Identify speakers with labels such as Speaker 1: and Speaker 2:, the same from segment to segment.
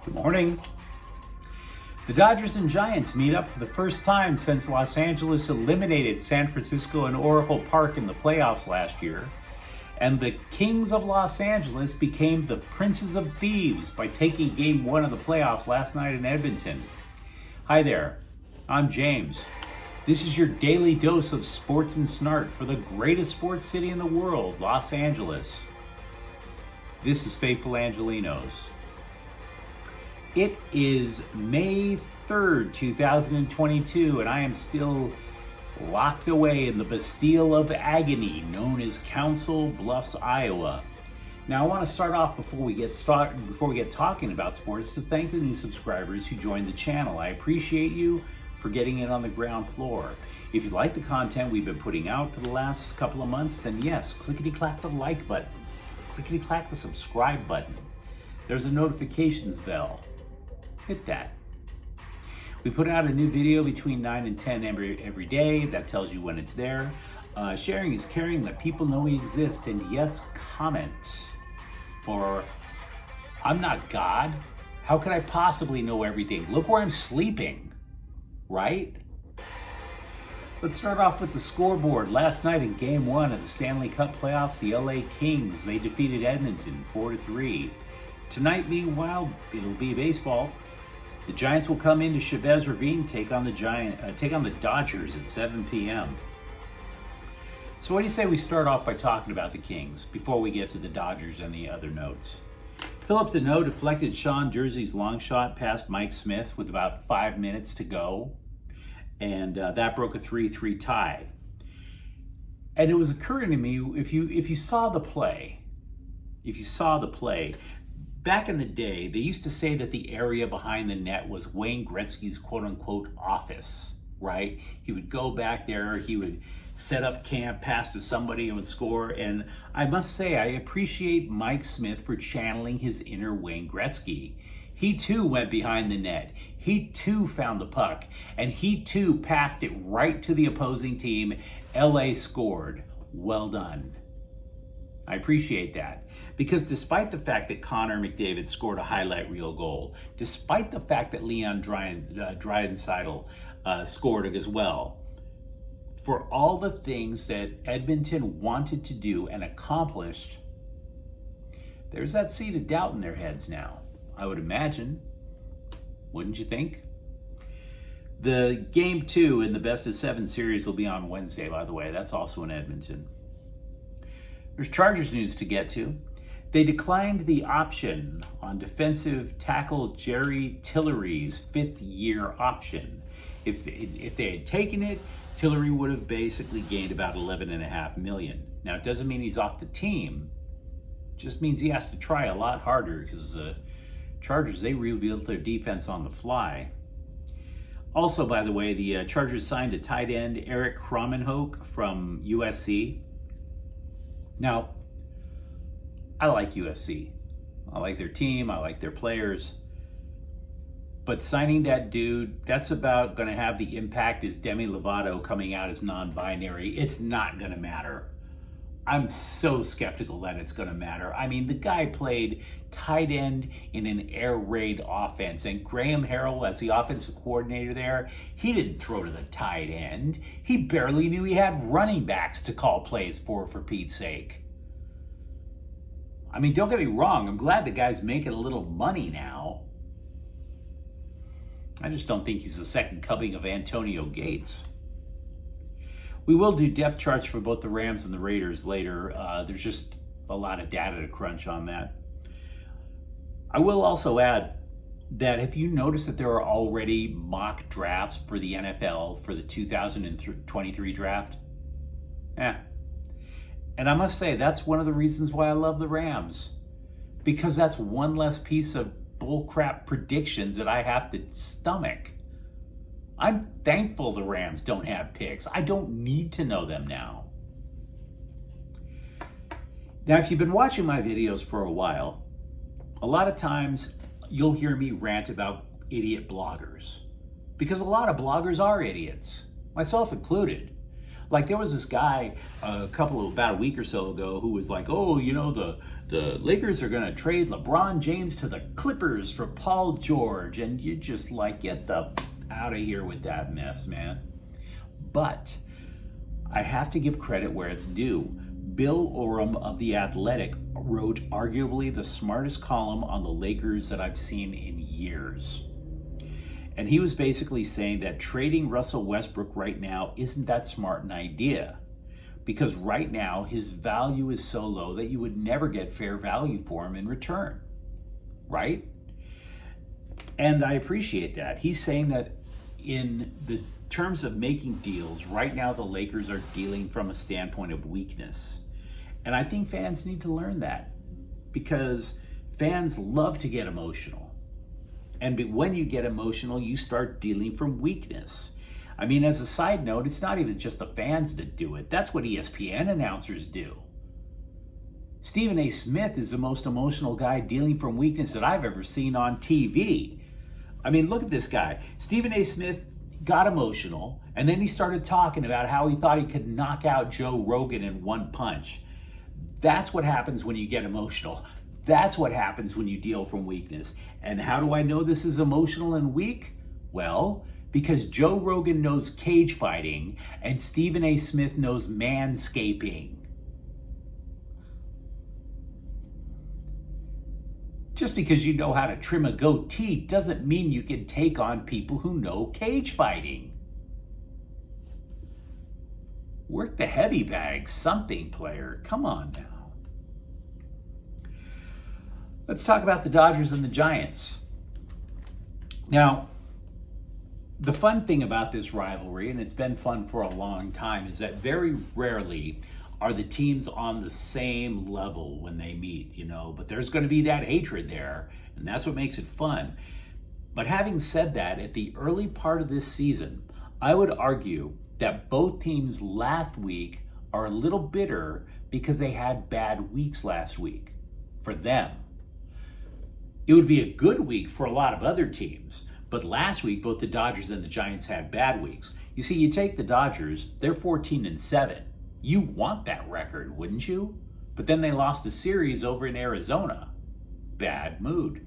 Speaker 1: Good morning. The Dodgers and Giants meet up for the first time since Los Angeles eliminated San Francisco and Oracle Park in the playoffs last year. And the Kings of Los Angeles became the Princes of Thieves by taking Game 1 of the playoffs last night in Edmonton. Hi there, I'm James. This is your daily dose of sports and snart for the greatest sports city in the world, Los Angeles. This is Faithful Angelenos. It is May 3rd, 2022, and I am still locked away in the Bastille of Agony known as Council Bluffs, Iowa. Now, I want to start off before we get talking about sports to thank the new subscribers who joined the channel. I appreciate you for getting in on the ground floor. If you like the content we've been putting out for the last couple of months, then yes, clickety-clack the like button, clickety-clack the subscribe button. There's a notifications bell. Hit that. We put out a new video between 9 and 10 every day. That tells you when it's there. Sharing is caring, let people know we exist. And yes, comment. For I'm not God. How could I possibly know everything? Look where I'm sleeping, right? Let's start off with the scoreboard. Last night in Game 1 of the Stanley Cup playoffs, the LA Kings, they defeated Edmonton 4-3. Tonight, meanwhile, it'll be baseball. The Giants will come into Chavez Ravine, take on the Dodgers at 7 p.m. So what do you say we start off by talking about the Kings before we get to the Dodgers and the other notes? Philip Deneau deflected Sean Durzee's long shot past Mike Smith with about 5 minutes to go, and that broke a 3-3 tie. And it was occurring to me, if you saw the play, back in the day, they used to say that the area behind the net was Wayne Gretzky's quote-unquote office, right? He would go back there, he would set up camp, pass to somebody and would score. And I must say, I appreciate Mike Smith for channeling his inner Wayne Gretzky. He too went behind the net. He too found the puck. And he too passed it right to the opposing team. LA scored. Well done. I appreciate that, because despite the fact that Connor McDavid scored a highlight reel goal, despite the fact that Leon Draisaitl scored as well, for all the things that Edmonton wanted to do and accomplished, there's that seed of doubt in their heads now, I would imagine. Wouldn't you think? The Game 2 in the best-of-7 series will be on Wednesday, by the way. That's also in Edmonton. There's Chargers news to get to. They declined the option on defensive tackle Jerry Tillery's 5th-year option. If they had taken it, Tillery would have basically gained about $11.5 million. Now, it doesn't mean he's off the team. It just means he has to try a lot harder, because the Chargers, they rebuilt their defense on the fly. Also, by the way, the Chargers signed a tight end, Eric Krommenhoek from USC. Now, I like USC. I like their team. I like their players. But signing that dude, that's about going to have the impact as Demi Lovato coming out as non-binary. It's not going to matter. I'm so skeptical that it's going to matter. I mean, the guy played tight end in an air raid offense, and Graham Harrell, as the offensive coordinator there, he didn't throw to the tight end. He barely knew he had running backs to call plays for Pete's sake. I mean, don't get me wrong, I'm glad the guy's making a little money now. I just don't think he's the second coming of Antonio Gates. We will do depth charts for both the Rams and the Raiders later. There's just a lot of data to crunch on that. I will also add that if you notice that there are already mock drafts for the NFL for the 2023 draft, and I must say, that's one of the reasons why I love the Rams, because that's one less piece of bullcrap predictions that I have to stomach. I'm thankful the Rams don't have picks. I don't need to know them now. Now, if you've been watching my videos for a while, a lot of times you'll hear me rant about idiot bloggers, because a lot of bloggers are idiots, myself included. Like there was this guy about a week or so ago who was like, oh, the Lakers are going to trade LeBron James to the Clippers for Paul George. And you're just like, get the out of here with that mess, man. But I have to give credit where it's due. Bill Oram of The Athletic wrote arguably the smartest column on the Lakers that I've seen in years. And he was basically saying that trading Russell Westbrook right now isn't that smart an idea. Because right now his value is so low that you would never get fair value for him in return. Right? And I appreciate that. He's saying that in the terms of making deals, right now the Lakers are dealing from a standpoint of weakness. And I think fans need to learn that, because fans love to get emotional. And when you get emotional, you start dealing from weakness. I mean, as a side note, it's not even just the fans that do it. That's what ESPN announcers do. Stephen A. Smith is the most emotional guy dealing from weakness that I've ever seen on TV. I mean, look at this guy. Stephen A. Smith got emotional, and then he started talking about how he thought he could knock out Joe Rogan in one punch. That's what happens when you get emotional. That's what happens when you deal from weakness. And how do I know this is emotional and weak? Well, because Joe Rogan knows cage fighting and Stephen A. Smith knows manscaping. Just because you know how to trim a goatee doesn't mean you can take on people who know cage fighting. Work the heavy bag, something, player. Come on now. Let's talk about the Dodgers and the Giants. Now, the fun thing about this rivalry, and it's been fun for a long time, is that very rarely are the teams on the same level when they meet, but there's going to be that hatred there, and that's what makes it fun. But having said that, at the early part of this season, I would argue that both teams last week are a little bitter because they had bad weeks last week for them. It would be a good week for a lot of other teams, but last week both the Dodgers and the Giants had bad weeks. You see, you take the Dodgers, they're 14-7. You want that record, wouldn't you? But then they lost a series over in Arizona. Bad mood.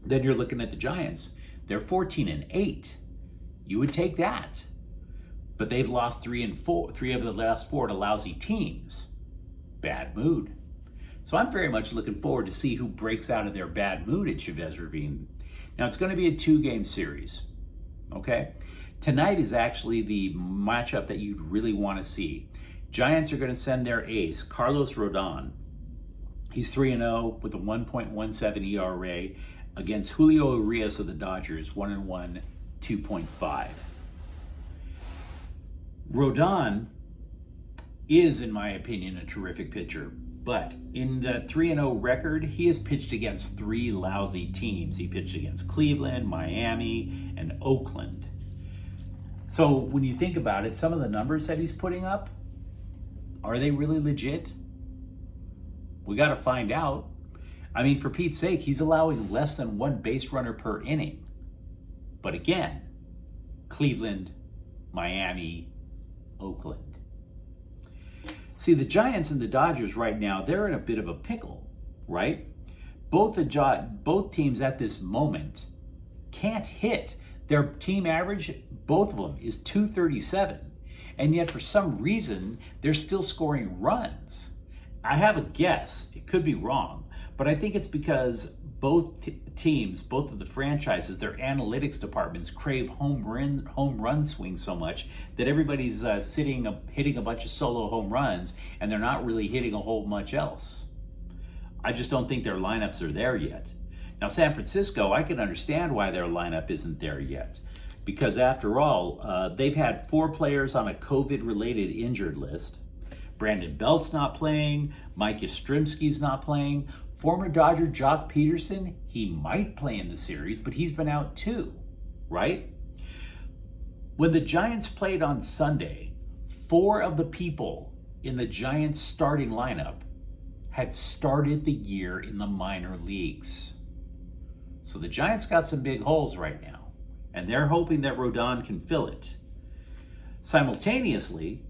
Speaker 1: Then you're looking at the Giants. They're 14-8. You would take that. But they've lost 3 of the last 4 to lousy teams. Bad mood. So I'm very much looking forward to see who breaks out of their bad mood at Chavez Ravine. Now, it's going to be a 2-game series. Okay? Tonight is actually the matchup that you'd really want to see. Giants are going to send their ace, Carlos Rodon. He's 3-0 with a 1.17 ERA against Julio Urias of the Dodgers, 1-1, 2.5. Rodon is, in my opinion, a terrific pitcher. But in the 3-0 record, he has pitched against 3 lousy teams. He pitched against Cleveland, Miami, and Oakland. So when you think about it, some of the numbers that he's putting up, are they really legit? We got to find out. I mean, for Pete's sake, he's allowing less than 1 base runner per inning. But again, Cleveland, Miami, Oakland. See, the Giants and the Dodgers right now, they're in a bit of a pickle, right? Both teams at this moment can't hit. Their team average, both of them, is 237. And yet, for some reason, they're still scoring runs. I have a guess. It could be wrong. But I think it's because both teams, both of the franchises, their analytics departments crave home run swings so much that everybody's hitting a bunch of solo home runs, and they're not really hitting a whole much else. I just don't think their lineups are there yet. Now, San Francisco, I can understand why their lineup isn't there yet. Because after all, they've had 4 players on a COVID-related injured list. Brandon Belt's not playing. Mike Yastrzemski's not playing. Former Dodger Jock Peterson, he might play in the series, but he's been out too, right? When the Giants played on Sunday, 4 of the people in the Giants starting lineup had started the year in the minor leagues. So the Giants got some big holes right now, and they're hoping that Rodon can fill it. Simultaneously,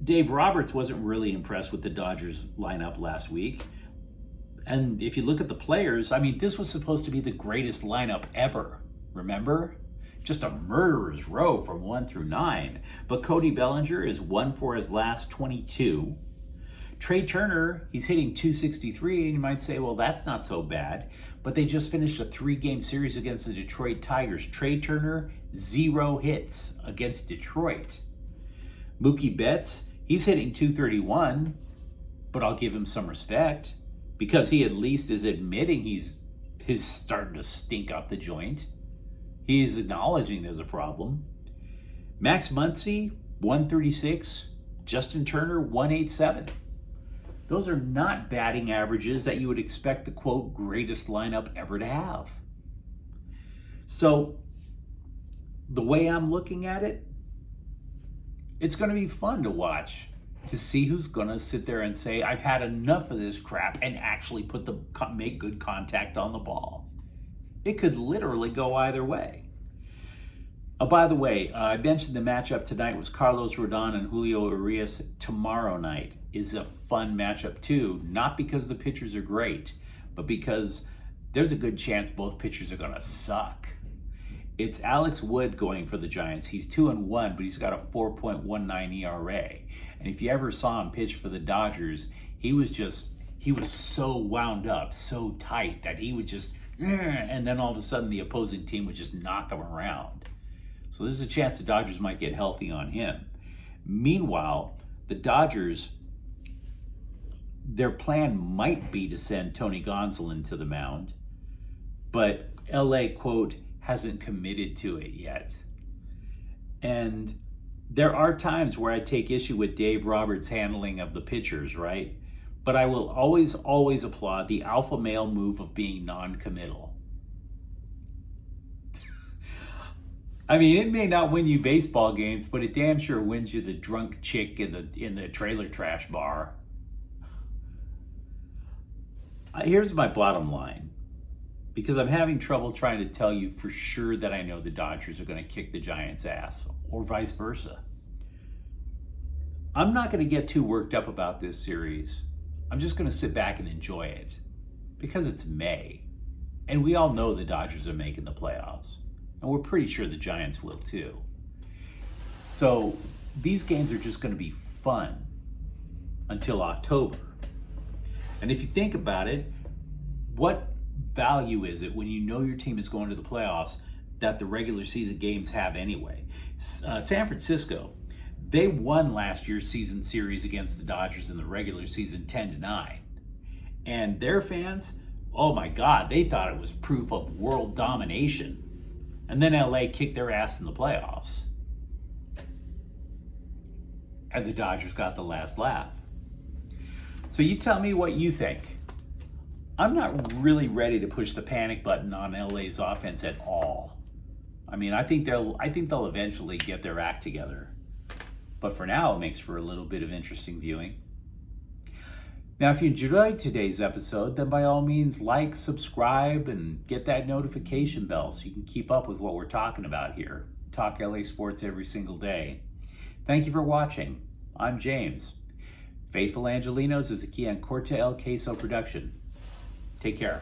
Speaker 1: Dave Roberts wasn't really impressed with the Dodgers lineup last week. And if you look at the players, I mean, this was supposed to be the greatest lineup ever. Remember? Just a murderer's row from 1 through 9. But Cody Bellinger is 1 for his last 22. Trey Turner, he's hitting .263, and you might say, well, that's not so bad. But they just finished a 3-game series against the Detroit Tigers. Trey Turner, 0 hits against Detroit. Mookie Betts, he's hitting .231, but I'll give him some respect because he at least is admitting he's starting to stink up the joint. He's acknowledging there's a problem. Max Muncy, 136. Justin Turner, 187. Those are not batting averages that you would expect the, quote, greatest lineup ever to have. So, the way I'm looking at it, it's going to be fun to watch, to see who's going to sit there and say, I've had enough of this crap, and actually make good contact on the ball. It could literally go either way. Oh, by the way, I mentioned the matchup tonight was Carlos Rodon and Julio Urias. Tomorrow night is a fun matchup too, not because the pitchers are great, but because there's a good chance both pitchers are going to suck. It's Alex Wood going for the Giants. He's 2-1, but he's got a 4.19 ERA. And if you ever saw him pitch for the Dodgers, he was so wound up, so tight that he would just, and then all of a sudden the opposing team would just knock him around. So there's a chance the Dodgers might get healthy on him. Meanwhile, the Dodgers, their plan might be to send Tony Gonsolin to the mound, but LA, quote, hasn't committed to it yet. And there are times where I take issue with Dave Roberts' handling of the pitchers, right? But I will always applaud the alpha male move of being non-committal. I mean, it may not win you baseball games, but it damn sure wins you the drunk chick in the trailer trash bar. Here's my bottom line. Because I'm having trouble trying to tell you for sure that I know the Dodgers are going to kick the Giants' ass, or vice versa. I'm not going to get too worked up about this series. I'm just going to sit back and enjoy it. Because it's May. And we all know the Dodgers are making the playoffs. And we're pretty sure the Giants will too. So these games are just going to be fun until October. And if you think about it, what value is it when you know your team is going to the playoffs that the regular season games have anyway? San Francisco, they won last year's season series against the Dodgers in the regular season 10-9. And their fans, oh my God, they thought it was proof of world domination. And then LA kicked their ass in the playoffs. And the Dodgers got the last laugh. So you tell me what you think. I'm not really ready to push the panic button on LA's offense at all. I mean, I think they'll eventually get their act together. But for now, it makes for a little bit of interesting viewing. Now, if you enjoyed today's episode, then by all means, like, subscribe, and get that notification bell so you can keep up with what we're talking about here. Talk LA sports every single day. Thank you for watching. I'm James. Faithful Angelenos is a Kian Corte El Queso production. Take care.